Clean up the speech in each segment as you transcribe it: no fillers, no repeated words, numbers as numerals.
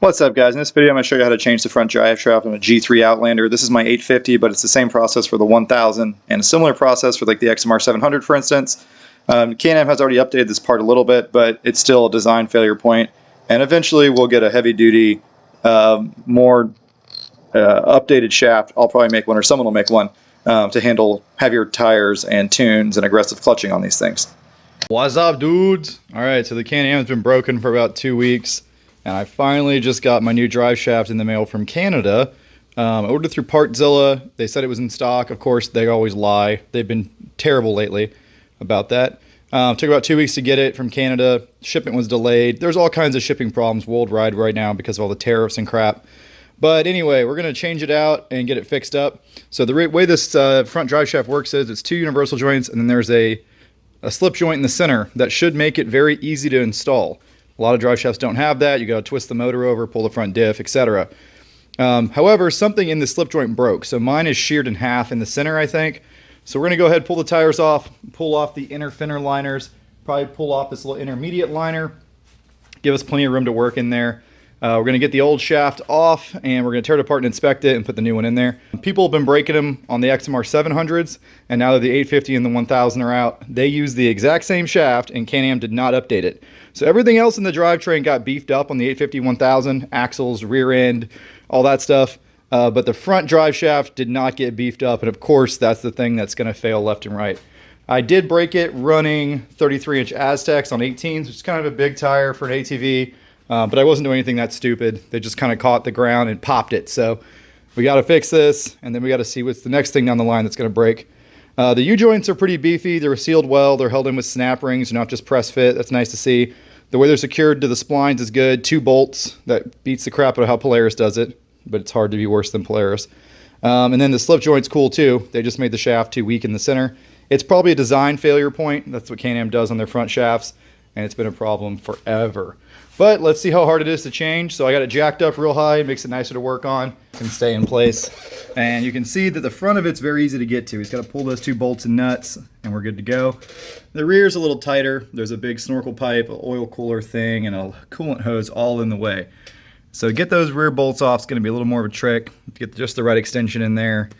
What's up, guys? In this video I'm going to show you how to change the front drive shaft on a G3 Outlander. This is my 850, but it's the same process for the 1000 and a similar process for like the XMR 700, for instance. Can-Am has already updated this part a little bit, but it's still a design failure point, and eventually we'll get a heavy-duty, more updated shaft. I'll probably make one, or someone will make one, to handle heavier tires and tunes and aggressive clutching on these things. What's up, dudes? Alright, so the Can-Am has been broken for about 2 weeks, and I finally just got my new drive shaft in the mail from Canada. I ordered through Partzilla. They said it was in stock. Of course, they always lie. They've been terrible lately about that. Took about 2 weeks to get it from Canada. Shipment was delayed. There's all kinds of shipping problems worldwide right now because of all the tariffs and crap. But anyway, we're going to change it out and get it fixed up. So the way this front drive shaft works is it's 2 universal joints, and then there's a slip joint in the center that should make it very easy to install. A lot of drive shafts don't have that. You got to twist the motor over, pull the front diff, etc. However, something in the slip joint broke. So mine is sheared in half in the center, I think. So we're going to go ahead and pull the tires off, pull off the inner fender liners, probably pull off this little intermediate liner, give us plenty of room to work in there. We're going to get the old shaft off, and we're going to tear it apart and inspect it and put the new one in there. People have been breaking them on the XMR 700s, and now that the 850 and the 1000 are out, they use the exact same shaft, and Can-Am did not update it. So everything else in the drivetrain got beefed up on the 850 1000, axles, rear end, all that stuff. But the front drive shaft did not get beefed up, and of course that's the thing that's going to fail left and right. I did break it running 33-inch Aztecs on 18s, which is kind of a big tire for an ATV. But I wasn't doing anything that stupid. They just kind of caught the ground and popped it. So we got to fix this, and then we got to see what's the next thing down the line that's going to break. The U-joints are pretty beefy. They're sealed well. They're held in with snap rings. They're not just press fit. That's nice to see. The way they're secured to the splines is good. 2 bolts. That beats the crap out of how Polaris does it, but it's hard to be worse than Polaris. And then the slip joint's cool too. They just made the shaft too weak in the center. It's probably a design failure point. That's what Can-Am does on their front shafts, and it's been a problem forever. But let's see how hard it is to change. So I got it jacked up real high. It makes it nicer to work on. Can stay in place. And you can see that the front of it's very easy to get to. He's got to pull those 2 bolts and nuts, and we're good to go. The rear's a little tighter. There's a big snorkel pipe, an oil cooler thing, and a coolant hose all in the way. So to get those rear bolts off is going to be a little more of a trick. Get just the right extension in there.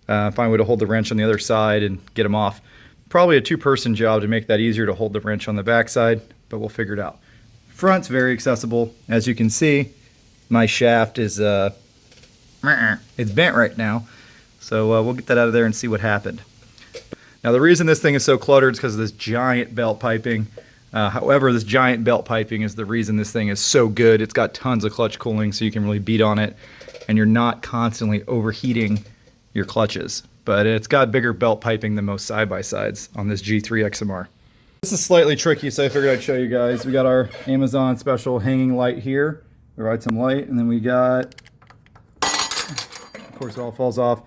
Find a way to hold the wrench on the other side and get them off. Probably a 2-person job to make that easier to hold the wrench on the back side, but we'll figure it out. Front's very accessible. As you can see, my shaft is it's bent right now. So we'll get that out of there and see what happened. Now the reason this thing is so cluttered is because of this giant belt piping. However, this giant belt piping is the reason this thing is so good. It's got tons of clutch cooling, so you can really beat on it, and you're not constantly overheating your clutches. But it's got bigger belt piping than most side-by-sides on this G3 XMR. This is slightly tricky, so I figured I'd show you guys. We got our Amazon special hanging light here. We ride some light, and then we got, of course it all falls off,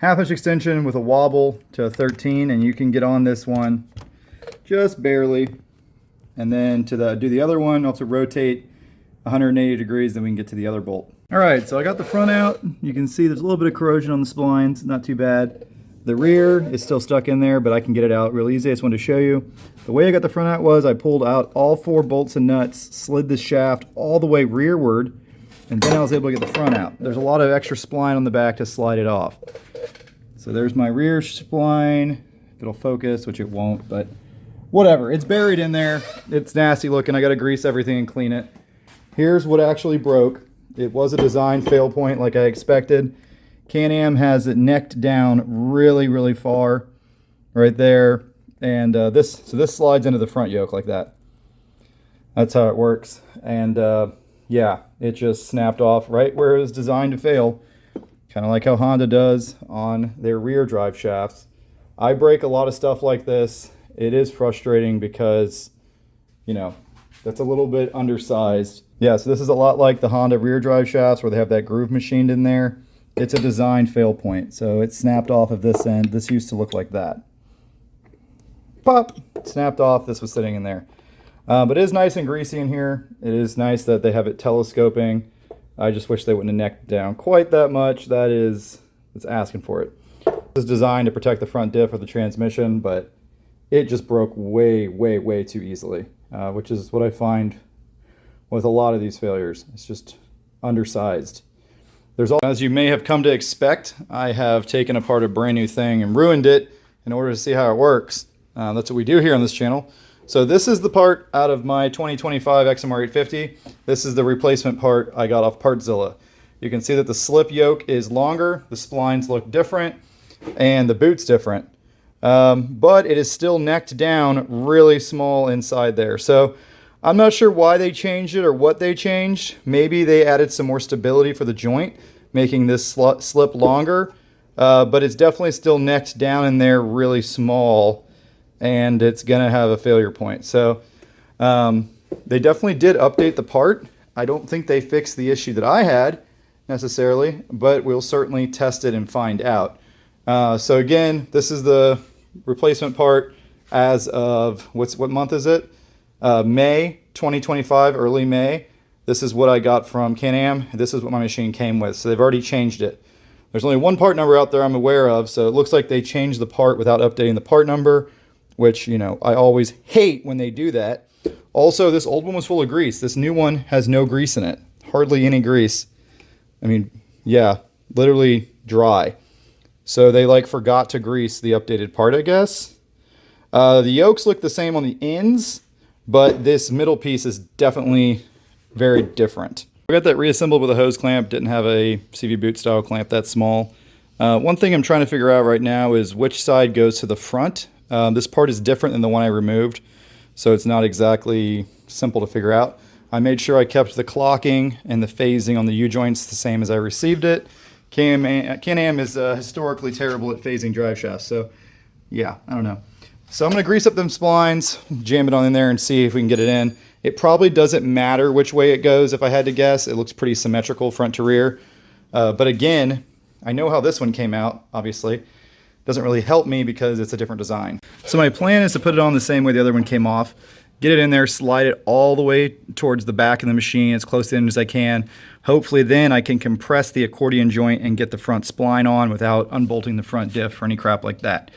1/2-inch extension with a wobble to a 13, and you can get on this one just barely. And then to do the other one, I'll have to rotate 180 degrees, then we can get to the other bolt. Alright, so I got the front out. You can see there's a little bit of corrosion on the splines, not too bad. The rear is still stuck in there, but I can get it out real easy. I just wanted to show you. The way I got the front out was I pulled out all 4 bolts and nuts, slid the shaft all the way rearward, and then I was able to get the front out. There's a lot of extra spline on the back to slide it off. So there's my rear spline. If it'll focus, which it won't, but whatever. It's buried in there. It's nasty looking. I got to grease everything and clean it. Here's what actually broke. It was a design fail point like I expected. Can-Am has it necked down really, really far right there. And this slides into the front yoke like that. That's how it works. And yeah, it just snapped off right where it was designed to fail. Kind of like how Honda does on their rear drive shafts. I break a lot of stuff like this. It is frustrating because, you know, that's a little bit undersized. Yeah, so this is a lot like the Honda rear drive shafts where they have that groove machined in there. It's a design fail point, so it snapped off of this end. This used to look like that. Pop! Snapped off. This was sitting in there. But it is nice and greasy in here. It is nice that they have it telescoping. I just wish they wouldn't have necked down quite that much. It's asking for it. This is designed to protect the front diff of the transmission, but it just broke way, way, way too easily, which is what I find with a lot of these failures. It's just undersized. As you may have come to expect, I have taken apart a brand new thing and ruined it in order to see how it works. That's what we do here on this channel. So this is the part out of my 2025 XMR 850. This is the replacement part I got off Partzilla. You can see that the slip yoke is longer, the splines look different, and the boot's different. But it is still necked down really small inside there. So I'm not sure why they changed it or what they changed. Maybe they added some more stability for the joint, making this slip longer. But it's definitely still necked down in there really small, and it's going to have a failure point. So they definitely did update the part. I don't think they fixed the issue that I had necessarily, but we'll certainly test it and find out. So again, this is the replacement part as of, what month is it? May 2025, early May. This is what I got from Can-Am. This is what my machine came with. So they've already changed it. There's only one part number out there I'm aware of, so it looks like they changed the part without updating the part number, which, you know, I always hate when they do that. Also, this old one was full of grease. This new one has no grease in it. Hardly any grease. I mean, yeah, literally dry. So they like forgot to grease the updated part, I guess. The yokes look the same on the ends, but this middle piece is definitely very different. I got that reassembled with a hose clamp. Didn't have a CV boot style clamp that small. One thing I'm trying to figure out right now is which side goes to the front. This part is different than the one I removed, so it's not exactly simple to figure out. I made sure I kept the clocking and the phasing on the U-joints the same as I received it. Can-Am is historically terrible at phasing drive shafts, so yeah, I don't know. So I'm going to grease up them splines, jam it on in there, and see if we can get it in. It probably doesn't matter which way it goes if I had to guess. It looks pretty symmetrical front to rear. But again, I know how this one came out, obviously. Doesn't really help me because it's a different design. So my plan is to put it on the same way the other one came off. Get it in there, slide it all the way towards the back of the machine as close in as I can. Hopefully then I can compress the accordion joint and get the front spline on without unbolting the front diff or any crap like that.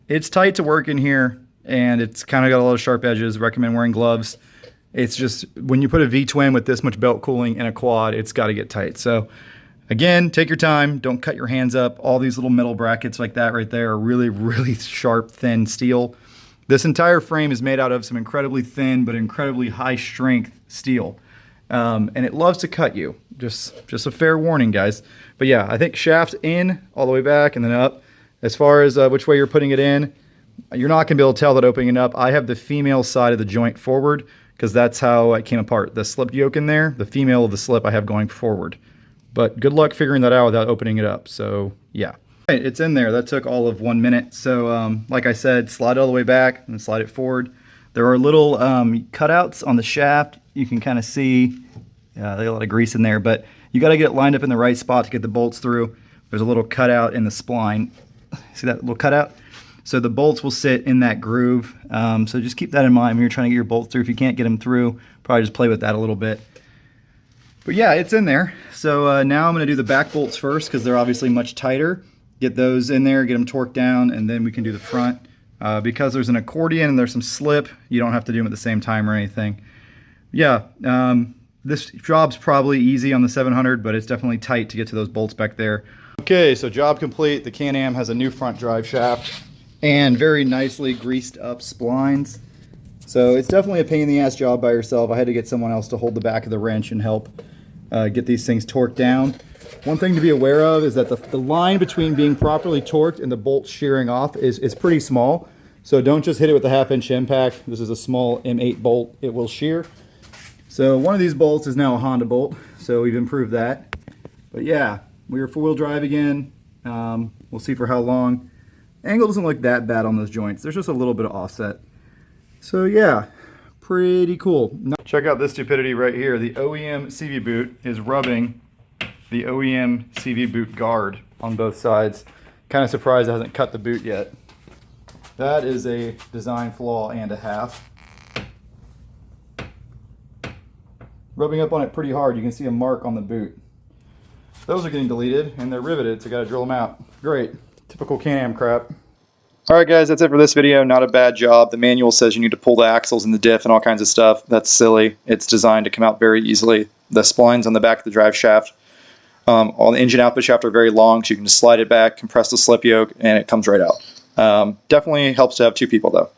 It's tight to work in here, and it's kind of got a lot of sharp edges. Recommend wearing gloves. It's just, when you put a V-twin with this much belt cooling in a quad, it's got to get tight. So again, take your time. Don't cut your hands up. All these little metal brackets like that right there are really, really sharp, thin steel. This entire frame is made out of some incredibly thin but incredibly high strength steel. And it loves to cut you. Just a fair warning, guys. But yeah, I think shaft in, all the way back, and then up. As far as which way you're putting it in, you're not going to be able to tell that opening it up. I have the female side of the joint forward because that's how it came apart. The slip yoke in there, the female of the slip I have going forward. But good luck figuring that out without opening it up. So yeah. It's in there. That took all of 1 minute. So like I said, slide it all the way back and slide it forward. There are little cutouts on the shaft. You can kind of see there's a lot of grease in there, but you got to get it lined up in the right spot to get the bolts through. There's a little cutout in the spline. See that little cutout? So the bolts will sit in that groove. So just keep that in mind when you're trying to get your bolts through. If you can't get them through, probably just play with that a little bit. But yeah, it's in there. So now I'm going to do the back bolts first because they're obviously much tighter. Get those in there, get them torqued down, and then we can do the front. Because there's an accordion and there's some slip, you don't have to do them at the same time or anything. Yeah, this job's probably easy on the 700, but it's definitely tight to get to those bolts back there. Okay, so job complete. The Can-Am has a new front drive shaft and very nicely greased up splines. So it's definitely a pain in the ass job by yourself. I had to get someone else to hold the back of the wrench and help get these things torqued down. One thing to be aware of is that the line between being properly torqued and the bolt shearing off is pretty small. So don't just hit it with a 1/2 inch impact. This is a small M8 bolt. It will shear. So one of these bolts is now a Honda bolt. So we've improved that. But yeah, we are 4-wheel drive again. We'll see for how long. Angle doesn't look that bad on those joints. There's just a little bit of offset. So yeah, pretty cool. Check out this stupidity right here. The OEM CV boot is rubbing the OEM CV boot guard on both sides. Kind of surprised it hasn't cut the boot yet. That is a design flaw and a half. Rubbing up on it pretty hard, you can see a mark on the boot. Those are getting deleted and they're riveted, so gotta drill them out. Great, typical Can-Am crap. Alright guys, that's it for this video. Not a bad job. The manual says you need to pull the axles and the diff and all kinds of stuff. That's silly. It's designed to come out very easily. The splines on the back of the drive shaft, on the engine output shaft, are very long, so you can just slide it back, compress the slip yoke, and it comes right out. Definitely helps to have two people though.